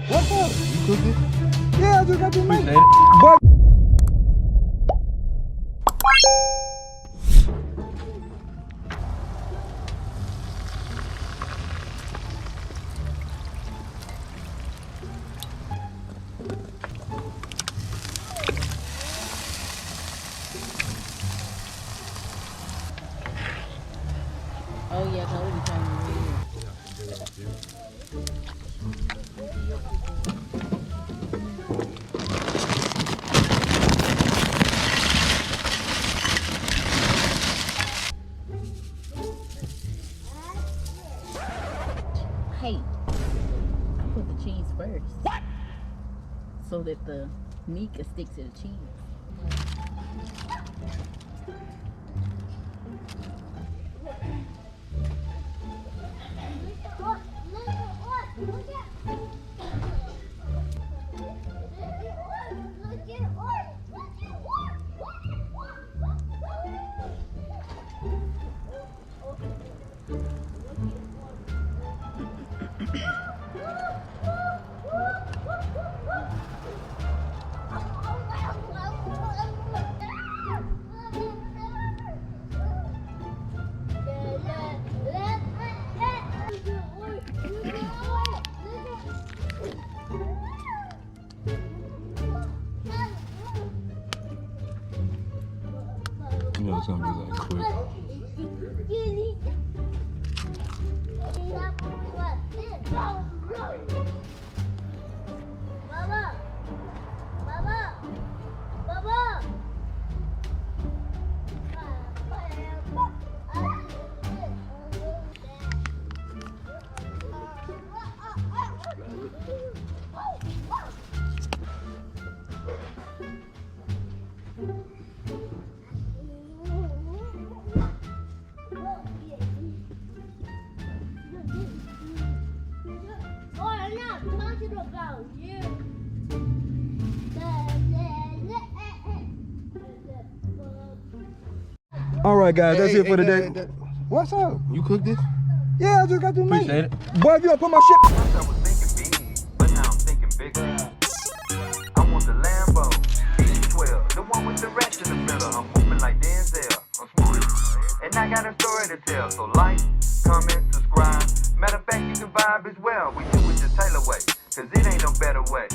What's up? You cooked it? Yeah, I just got this Appreciate mate. it. Boy. Oh yeah, no, we trying to read. Hey, I put the cheese first. What? So that the meat can stick to the cheese. You know it's gonna be like quick. All right, guys, that's Hey, it for hey, today. Dad. What's up? You cooked it? Yeah, I just got this mate. Appreciate it. Boy, if you don't put my shit. First I was thinking big, but now I'm thinking bigger. I want the Lambo, B12, the one with the rest in the middle. I'm moving like Denzel, I'm smooth. And I got a story to tell, so like, comment, subscribe. Matter of fact, you can vibe as well. We do it the Taylor way, cause it ain't no better way.